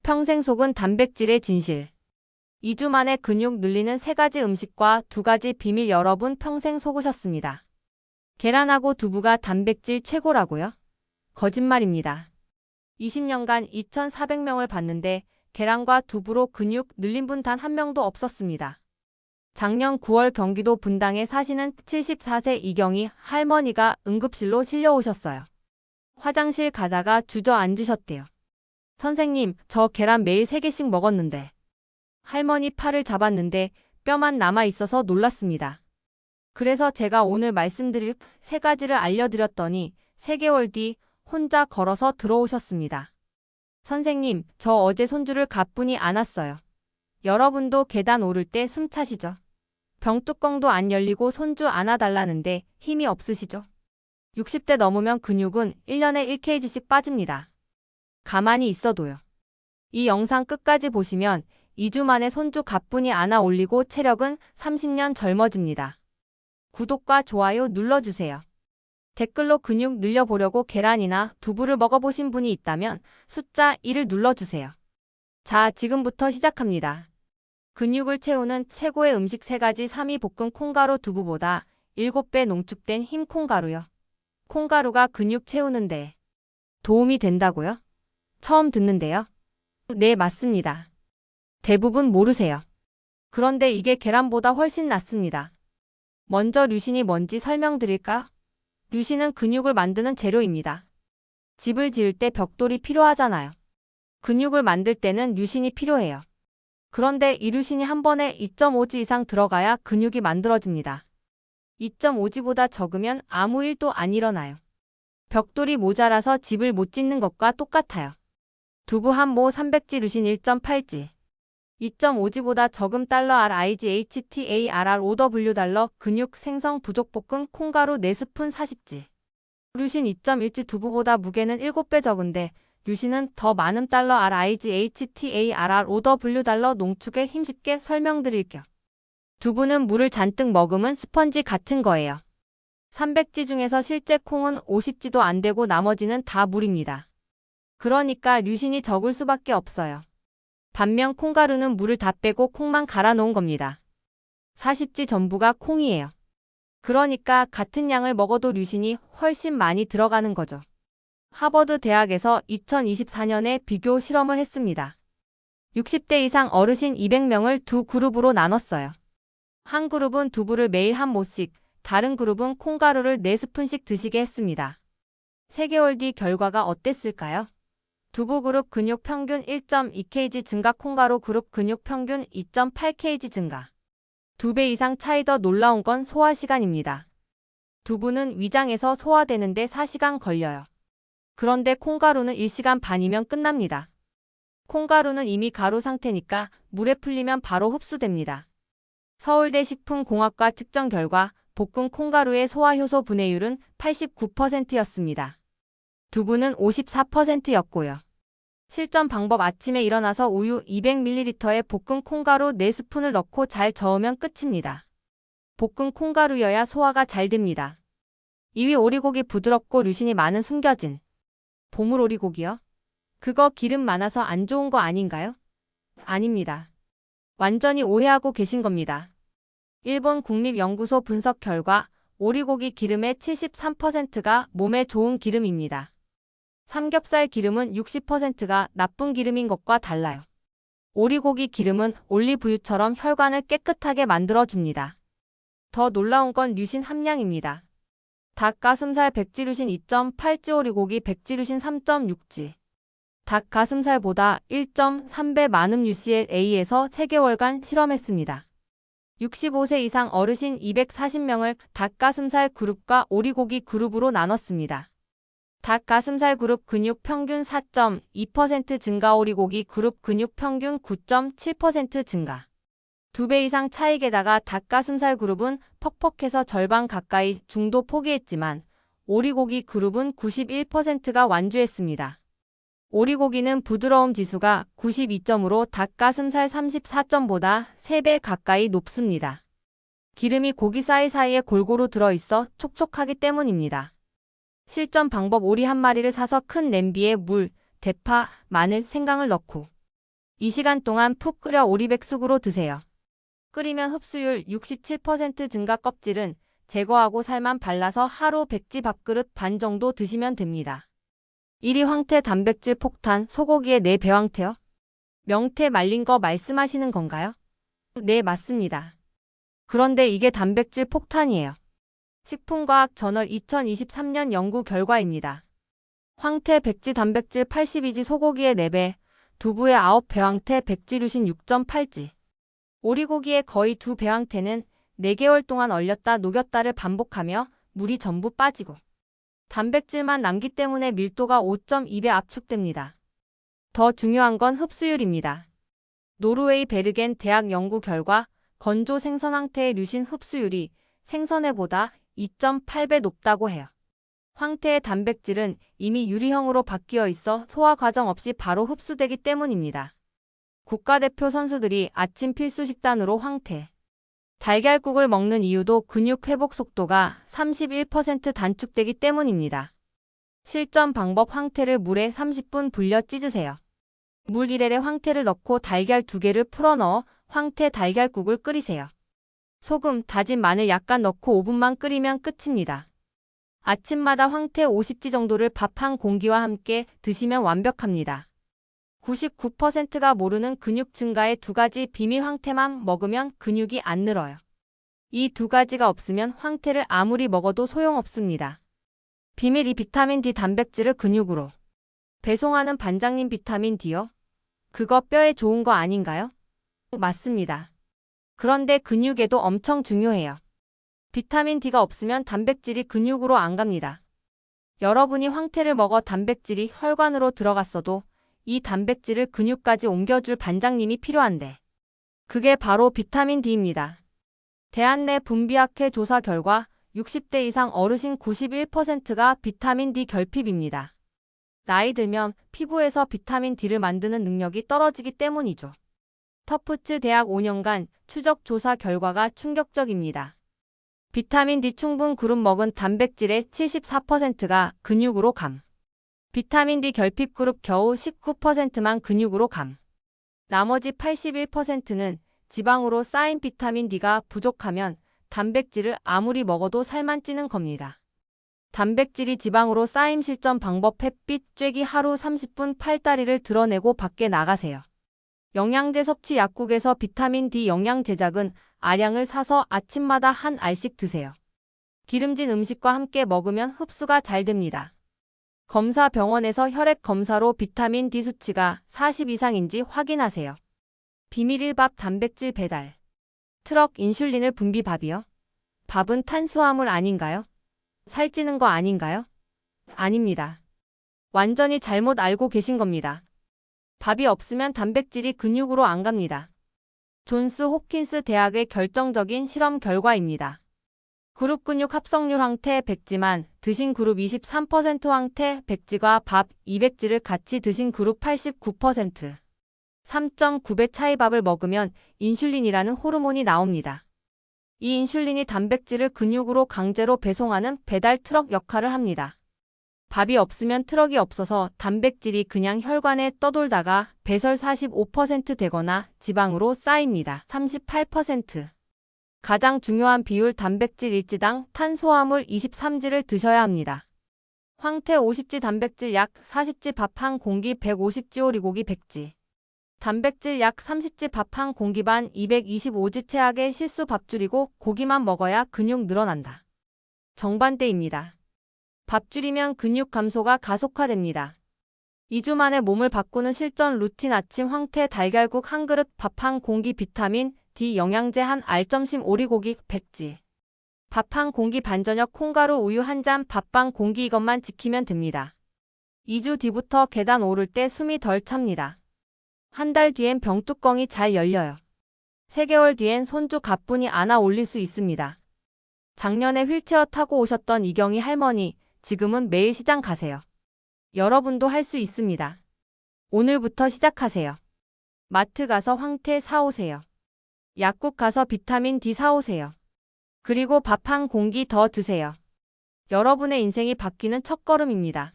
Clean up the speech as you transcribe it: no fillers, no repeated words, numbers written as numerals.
평생 속은 단백질의 진실. 2주 만에 근육 늘리는 3가지 음식과 2가지 비밀 여러분 평생 속으셨습니다. 계란하고 두부가 단백질 최고라고요? 거짓말입니다. 20년간 2,400명을 봤는데 계란과 두부로 근육 늘린 분 단 한 명도 없었습니다. 작년 9월 경기도 분당에 사시는 74세 이경희 할머니가 응급실로 실려오셨어요. 화장실 가다가 주저앉으셨대요. 선생님, 저 계란 매일 3개씩 먹었는데. 할머니 팔을 잡았는데 뼈만 남아있어서 놀랐습니다. 그래서 제가 오늘 말씀드릴 3가지를 알려드렸더니 3개월 뒤 혼자 걸어서 들어오셨습니다. 선생님, 저 어제 손주를 가뿐히 안았어요. 여러분도 계단 오를 때 숨 차시죠? 병뚜껑도 안 열리고 손주 안아달라는데 힘이 없으시죠? 60대 넘으면 근육은 1년에 1kg씩 빠집니다. 가만히 있어도요. 이 영상 끝까지 보시면 2주 만에 손주 가뿐히 안아 올리고 체력은 30년 젊어집니다. 구독과 좋아요 눌러주세요. 댓글로 근육 늘려보려고 계란이나 두부를 먹어보신 분이 있다면 숫자 1을 눌러주세요. 자, 지금부터 시작합니다. 근육을 채우는 최고의 음식 3가지. 3위 볶은 콩가루 두부보다 7배 농축된 흰 콩가루요. 콩가루가 근육 채우는데 도움이 된다고요? 처음 듣는데요? 네, 맞습니다. 대부분 모르세요. 그런데 이게 계란보다 훨씬 낫습니다. 먼저 류신이 뭔지 설명드릴까? 류신은 근육을 만드는 재료입니다. 집을 지을 때 벽돌이 필요하잖아요. 근육을 만들 때는 류신이 필요해요. 그런데 이 류신이 한 번에 2.5g 이상 들어가야 근육이 만들어집니다. 2.5g보다 적으면 아무 일도 안 일어나요. 벽돌이 모자라서 집을 못 짓는 것과 똑같아요. 두부 한 모 300g 류신 1.8g. 2.5g보다 적음 $RIGHTARR5W 근육 생성 부족 볶은 콩가루 4스푼 40g. 류신 2.1g 두부보다 무게는 7배 적은데 류신은 더 많은 $RIGHTARR5W 농축에 힘쉽게 설명드릴게요. 두부는 물을 잔뜩 머금은 스펀지 같은 거예요. 300g 중에서 실제 콩은 50g도 안 되고 나머지는 다 물입니다. 그러니까 류신이 적을 수밖에 없어요. 반면 콩가루는 물을 다 빼고 콩만 갈아 놓은 겁니다. 40g 전부가 콩이에요. 그러니까 같은 양을 먹어도 류신이 훨씬 많이 들어가는 거죠. 하버드 대학에서 2024년에 비교 실험을 했습니다. 60대 이상 어르신 200명을 두 그룹으로 나눴어요. 한 그룹은 두부를 매일 한 모씩, 다른 그룹은 콩가루를 4스푼씩 드시게 했습니다. 3개월 뒤 결과가 어땠을까요? 두부 그룹 근육 평균 1.2kg 증가, 콩가루 그룹 근육 평균 2.8kg 증가. 2배 이상 차이. 더 놀라운 건 소화 시간입니다. 두부는 위장에서 소화되는데 4시간 걸려요. 그런데 콩가루는 1시간 반이면 끝납니다. 콩가루는 이미 가루 상태니까 물에 풀리면 바로 흡수됩니다. 서울대 식품공학과 측정 결과 볶은 콩가루의 소화효소 분해율은 89%였습니다. 두부는 54%였고요. 실전 방법: 아침에 일어나서 우유 200ml에 볶은 콩가루 4스푼을 넣고 잘 저으면 끝입니다. 볶은 콩가루여야 소화가 잘 됩니다. 2위 오리고기 부드럽고 류신이 많은 숨겨진 보물 오리고기요? 그거 기름 많아서 안 좋은 거 아닌가요? 아닙니다. 완전히 오해하고 계신 겁니다. 일본 국립연구소 분석 결과 오리고기 기름의 73%가 몸에 좋은 기름입니다. 삼겹살 기름은 60%가 나쁜 기름인 것과 달라요. 오리고기 기름은 올리브유처럼 혈관을 깨끗하게 만들어줍니다. 더 놀라운 건 류신 함량입니다. 닭가슴살 100g 류신 2.8g, 오리고기 100g 류신 3.6g. 닭가슴살보다 1.3배 많은 UCLA에서 3개월간 실험했습니다. 65세 이상 어르신 240명을 닭가슴살 그룹과 오리고기 그룹으로 나눴습니다. 닭가슴살 그룹 근육 평균 4.2% 증가, 오리고기 그룹 근육 평균 9.7% 증가. 2배 이상 차익에다가 닭가슴살 그룹은 퍽퍽해서 절반 가까이 중도 포기했지만 오리고기 그룹은 91%가 완주했습니다. 오리고기는 부드러움 지수가 92점으로 닭가슴살 34점보다 3배 가까이 높습니다. 기름이 고기 사이사이에 골고루 들어있어 촉촉하기 때문입니다. 실전 방법: 오리 한 마리를 사서 큰 냄비에 물, 대파, 마늘, 생강을 넣고 이 시간 동안 푹 끓여 오리백숙으로 드세요. 끓이면 흡수율 67% 증가. 껍질은 제거하고 살만 발라서 하루 백지 밥그릇 반 정도 드시면 됩니다. 1위 황태 단백질 폭탄. 소고기에 내 배황태요? 명태 말린 거 말씀하시는 건가요? 네, 맞습니다. 그런데 이게 단백질 폭탄이에요. 식품과학 저널 2023년 연구 결과입니다. 황태 백지 단백질 82지, 소고기의 4배, 두부의 9배, 황태 백지류신 6.8지. 오리고기의 거의 2배. 황태는 4개월 동안 얼렸다 녹였다를 반복하며 물이 전부 빠지고 단백질만 남기 때문에 밀도가 5.2배 압축됩니다. 더 중요한 건 흡수율입니다. 노르웨이 베르겐 대학 연구 결과 건조 생선 황태의 류신 흡수율이 생선회보다 2.8배 높다고 해요. 황태의 단백질은 이미 유리형으로 바뀌어 있어 소화 과정 없이 바로 흡수되기 때문입니다. 국가대표 선수들이 아침 필수 식단으로 황태, 달걀국을 먹는 이유도 근육 회복 속도가 31% 단축되기 때문입니다. 실전 방법. 황태를 물에 30분 불려 찢으세요. 물 1L에 황태를 넣고 달걀 2개를 풀어 넣어 황태 달걀국을 끓이세요. 소금, 다진 마늘 약간 넣고 5분만 끓이면 끝입니다. 아침마다 황태 50지 정도를 밥 한 공기와 함께 드시면 완벽합니다. 99%가 모르는 근육 증가의 2가지 비밀. 황태만 먹으면 근육이 안 늘어요. 이 2가지가 없으면 황태를 아무리 먹어도 소용없습니다. 비밀 2. 비타민 D 단백질을 근육으로 배송하는 반장님. 비타민 D요? 그거 뼈에 좋은 거 아닌가요? 맞습니다. 그런데 근육에도 엄청 중요해요. 비타민 D가 없으면 단백질이 근육으로 안 갑니다. 여러분이 황태를 먹어 단백질이 혈관으로 들어갔어도 이 단백질을 근육까지 옮겨줄 반장님이 필요한데 그게 바로 비타민 D입니다. 대한내 분비학회 조사 결과 60대 이상 어르신 91%가 비타민 D 결핍입니다. 나이 들면 피부에서 비타민 D를 만드는 능력이 떨어지기 때문이죠. 터프츠 대학 5년간 추적 조사 결과가 충격적입니다. 비타민 D 충분 그룹 먹은 단백질의 74%가 근육으로 감. 비타민 D 결핍 그룹 겨우 19%만 근육으로 감. 나머지 81%는 지방으로 쌓인. 비타민 D가 부족하면 단백질을 아무리 먹어도 살만 찌는 겁니다. 단백질이 지방으로 쌓임 실전 방법. 햇빛 쬐기 하루 30분 팔다리를 드러내고 밖에 나가세요. 영양제 섭취. 약국에서 비타민 D 영양 제작은 알약을 사서 아침마다 한 알씩 드세요. 기름진 음식과 함께 먹으면 흡수가 잘 됩니다. 검사. 병원에서 혈액 검사로 비타민 D 수치가 40 이상인지 확인하세요. 비밀 1. 밥 단백질 배달. 트럭 인슐린을 분비. 밥이요? 밥은 탄수화물 아닌가요? 살찌는 거 아닌가요? 아닙니다. 완전히 잘못 알고 계신 겁니다. 밥이 없으면 단백질이 근육으로 안 갑니다. 존스 홉킨스 대학의 결정적인 실험 결과입니다. 그룹 근육 합성률. 황태 100지만 드신 그룹 23%, 황태 100지과 밥 200지를 같이 드신 그룹 89%. 3.9배 차이. 밥을 먹으면 인슐린이라는 호르몬이 나옵니다. 이 인슐린이 단백질을 근육으로 강제로 배송하는 배달 트럭 역할을 합니다. 밥이 없으면 트럭이 없어서 단백질이 그냥 혈관에 떠돌다가 배설 45% 되거나 지방으로 쌓입니다. 38%. 가장 중요한 비율. 단백질 1지당 탄수화물 23지를 드셔야 합니다. 황태 50지, 단백질 약 40지, 밥 한 공기 150지, 오리고기 100지. 단백질 약 30지, 밥 한 공기 반 225지. 최악의 실수. 밥 줄이고 고기만 먹어야 근육 늘어난다. 정반대입니다. 밥 줄이면 근육 감소가 가속화됩니다. 2주 만에 몸을 바꾸는 실전 루틴. 아침 황태 달걀국 한 그릇, 밥 한 공기, 비타민 D 영양제 한 알. 점심 오리고기 100지. 밥 한 공기 반. 저녁 콩가루 우유 한 잔, 밥 반 공기. 이것만 지키면 됩니다. 2주 뒤부터 계단 오를 때 숨이 덜 찹니다. 한 달 뒤엔 병뚜껑이 잘 열려요. 3개월 뒤엔 손주 가뿐히 안아 올릴 수 있습니다. 작년에 휠체어 타고 오셨던 이경희 할머니, 지금은 매일 시장 가세요. 여러분도 할 수 있습니다. 오늘부터 시작하세요. 마트 가서 황태 사오세요. 약국 가서 비타민 D 사오세요. 그리고 밥 한 공기 더 드세요. 여러분의 인생이 바뀌는 첫걸음입니다.